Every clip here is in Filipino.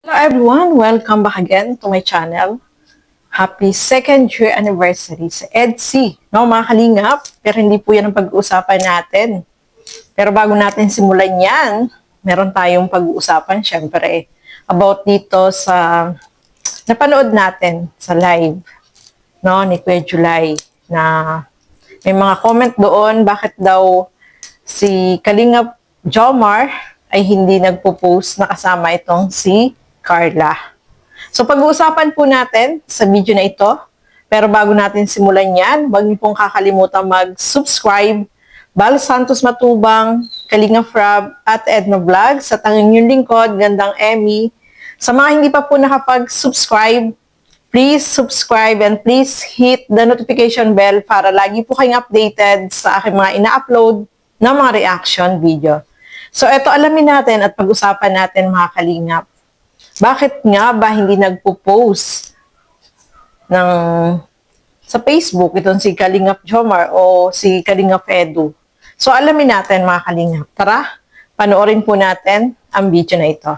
Hello everyone! Welcome back again to my channel. Happy second year anniversary sa EDC. No, mga kalingap, pero hindi po yan ang pag-uusapan natin. Pero bago natin simulan yan, meron tayong pag-uusapan syempre about dito sa napanood natin sa live ni Kuya July na may mga comment doon bakit daw si Kalingap Jomar ay hindi nagpo-post na kasama itong si Carla. So pag-uusapan po natin sa video na ito. Pero bago natin simulan yan, huwag niyo pong kakalimutan mag-subscribe. Bal Santos Matubang, Kalinga Frab, at Edna Vlogs, at ang inyong lingkod, Gandang Emmy. Sa mga hindi pa po nakapag-subscribe, please subscribe and please hit the notification bell para lagi po kayong updated sa aking mga ina-upload na mga reaction video. So ito alamin natin at pag-usapan natin mga kalingap. Bakit nga ba hindi nagpo-post sa Facebook itong si Kalingap Jomar o si Kalingap Edu? So alamin natin mga kalingap. Tara, panoorin po natin ang video na ito.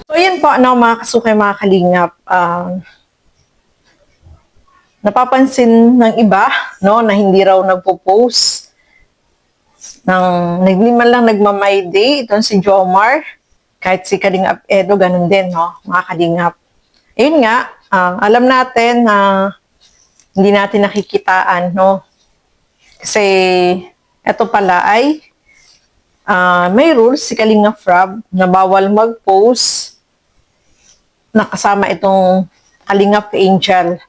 So yan po mga kasukay mga kalingap. Napapansin ng iba na hindi raw nagpo-post nagliman lang nagma-my day itong si Jomar, kahit si Kalingap Edo ganun din mga kalingap. Ayun nga, alam natin na hindi natin nakikitaan kasi ito pala ay may rules si Kalingap Frab na bawal mag-post na kasama itong Kalingap Angel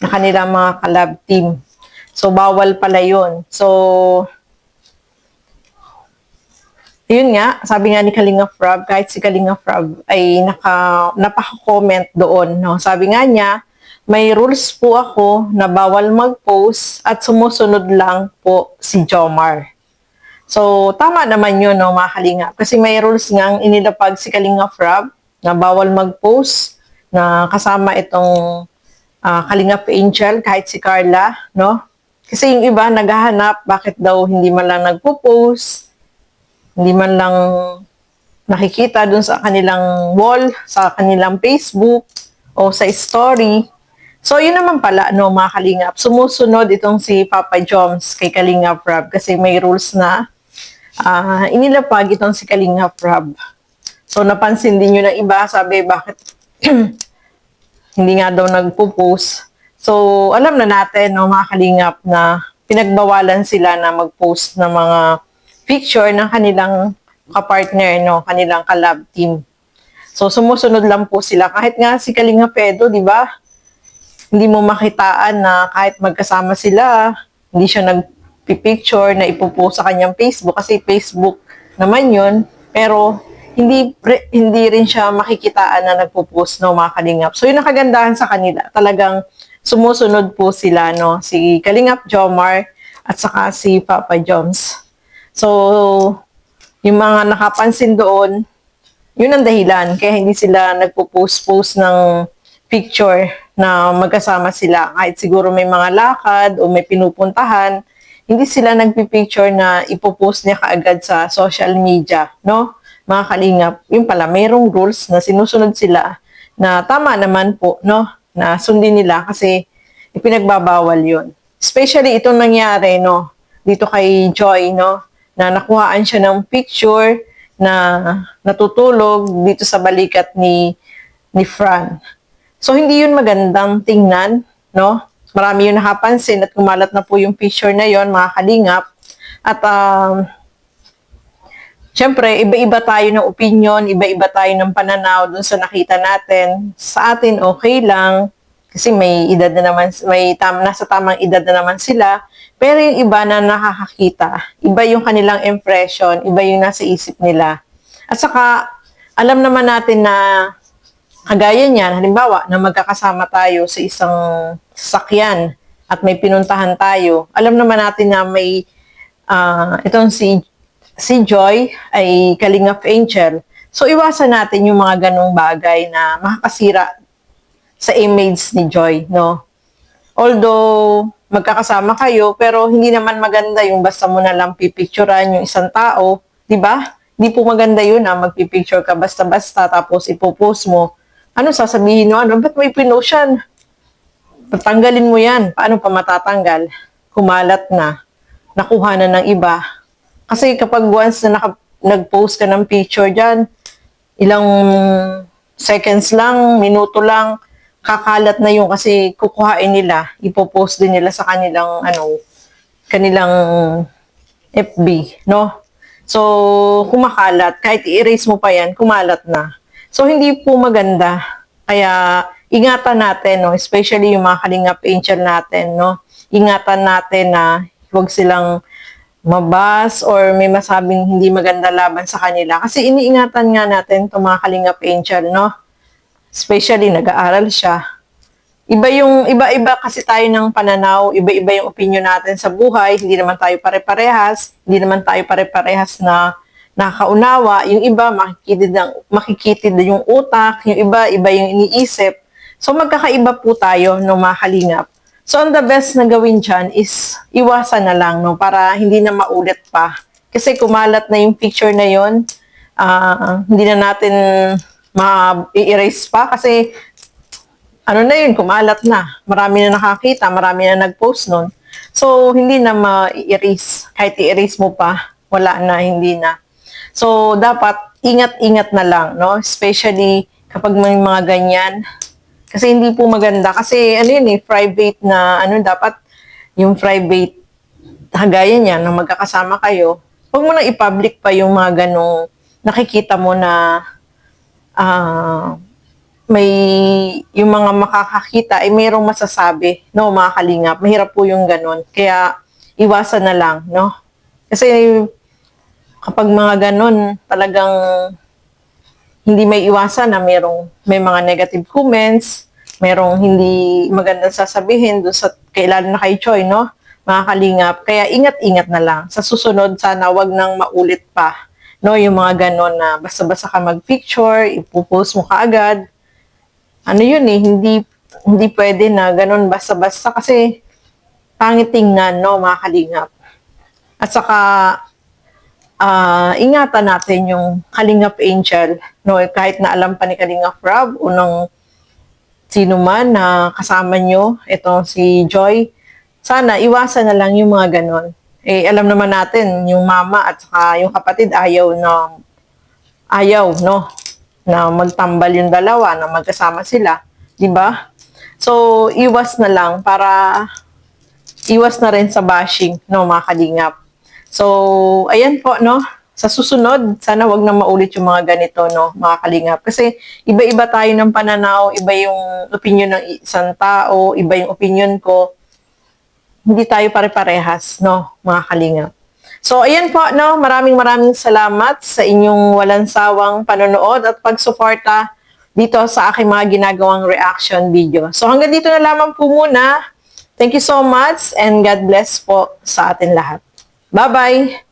na kanilang mga collab team. So, bawal pala yun. So, yun nga, sabi nga ni Kalinga Frab, kahit si Kalinga Frab ay napaka-comment doon. Sabi nga niya, may rules po ako na bawal mag-post at sumusunod lang po si Jomar. So, tama naman yun, mga Kalinga. Kasi may rules nga inilapag si Kalinga Frab na bawal mag-post na kasama itong Kalingap Angel, kahit si Carla, Kasi yung iba naghahanap, bakit daw hindi man lang nagpo-post, hindi man lang nakikita dun sa kanilang wall, sa kanilang Facebook, o sa story. So, yun naman pala, mga Kalingap. Sumusunod itong si Papa Joms kay Kalingap Rob kasi may rules na inilapag itong si Kalingap Rob. So, napansin din yun ng iba, sabi, bakit hindi nga daw nagpo-post. So, alam na natin, mga kalingap, na pinagbawalan sila na mag-post ng mga picture ng kanilang kapartner, kanilang collab team. So, sumusunod lang po sila. Kahit nga si Kalinga Pedro, di ba? Hindi mo makitaan na kahit magkasama sila, hindi siya nag-picture na ipopost sa kanyang Facebook kasi Facebook naman yun. Pero, hindi rin siya makikitaan na nagpo-post mga kalingap. So, yun ang kagandahan sa kanila. Talagang sumusunod po sila, si Kalingap Jomar at saka si Papa Joms. So, yung mga nakapansin doon, yun ang dahilan. Kaya hindi sila nagpo-post ng picture na magkasama sila. Kahit siguro may mga lakad o may pinupuntahan, hindi sila nagpipicture na ipopost niya kaagad sa social media, mga kalingap. Yung pala, mayroong rules na sinusunod sila na tama naman po, na sundin nila kasi ipinagbabawal yun. Especially itong nangyari, dito kay Joy, na nakuhaan siya ng picture na natutulog dito sa balikat ni Fran. So, hindi yun magandang tingnan, Marami yung nakapansin at kumalat na po yung picture na yon mga kalingap. At, siyempre, iba-iba tayo ng opinion, iba-iba tayo ng pananaw dun sa nakita natin. Sa atin, okay lang. Kasi may edad na naman, nasa tamang edad na naman sila. Pero yung iba na nakakakita, iba yung kanilang impression, iba yung nasa isip nila. At saka, alam naman natin na kagaya niyan, halimbawa, na magkakasama tayo sa isang sasakyan at may pinuntahan tayo. Alam naman natin na may itong si Joy ay Kalingap Angel. So, iwasan natin yung mga ganong bagay na makakasira sa image ni Joy, Although, magkakasama kayo, pero hindi naman maganda yung basta mo na lang pipicturean yung isang tao, di ba? Hindi po maganda yun na magpipicture ka basta-basta tapos ipopost mo. Ano sasabihin nyo? Ba't may pinost yan? Patanggalin mo yan. Paano pa matatanggal? Kumalat na. Nakuha na ng iba. Kasi kapag once na nag-post ka ng picture dyan, ilang seconds lang, minuto lang, kakalat na yun kasi kukuhain nila, ipopost din nila sa kanilang, kanilang FB, no? So, kumakalat. Kahit i-erase mo pa yan, kumalat na. So, hindi po maganda. Kaya, ingatan natin, no? Especially yung mga Kalingap Angel natin, no? Ingatan natin na huwag silang mabas or may masabing hindi maganda laban sa kanila. Kasi iniingatan nga natin itong mga Kalingap Angel, no? Especially, nag-aaral siya. Iba-iba kasi tayo ng pananaw, iba-iba yung opinion natin sa buhay, hindi naman tayo pare-parehas, hindi naman tayo pare-parehas na nakaunawa. Yung iba, makikitid yung utak, yung iba yung iniisip. So, magkakaiba po tayo, no, mga Kalingap. So, ang the best na gawin dyan is iwasan na lang, no, para hindi na maulit pa. Kasi kumalat na yung picture na yon, hindi na natin ma-erase pa kasi ano na yun, kumalat na. Marami na nakakita, marami na nag-post nun. So, hindi na ma-erase. Kahit i-erase mo pa, wala na, hindi na. So, dapat ingat-ingat na lang, no? Especially kapag may mga ganyan. Kasi hindi po maganda. Kasi ano yun private na, dapat yung private, gaya niya, na magkakasama kayo. Huwag mo na i-public pa yung mga ganong nakikita mo na may yung mga makakakita ay mayroong masasabi, no, mga Kalingap. Mahirap po yung ganon. Kaya iwasan na lang, no? Kasi kapag mga ganon, talagang hindi may iwasan na may mga negative comments, merong hindi magandang sasabihin doon sa kailan na kay Choi, no? Mga Kalingap. Kaya ingat-ingat na lang. Sa susunod, sana wag nang maulit pa, no? Yung mga ganon na basta-basta ka mag-picture, ipopost mo kaagad. Ano yun hindi pwede na ganon basta-basta kasi pangit tingnan, no, mga Kalingap. At saka, ingatan natin yung Kalingap Angel, no, kahit na alam pa ni Kalingap Rob o ng sino man na kasama nyo, ito si Joy, sana iwasan na lang yung mga ganon. Alam naman natin, yung mama at saka yung kapatid ayaw, no, na magtambal yung dalawa, na magkasama sila, di ba? So, iwas na lang para iwas na rin sa bashing, no, mga Kalingap. So, ayan po, no, sa susunod, sana wag na maulit yung mga ganito, no, mga Kalingap. Kasi iba-iba tayo ng pananaw, iba yung opinion ng isang tao, iba yung opinion ko. Hindi tayo pare-parehas, no, mga Kalingap. So, ayan po, no, maraming salamat sa inyong walang sawang panonood at pagsuporta dito sa aking mga ginagawang reaction video. So, hanggang dito na lamang po muna. Thank you so much and God bless po sa atin lahat. Bye-bye!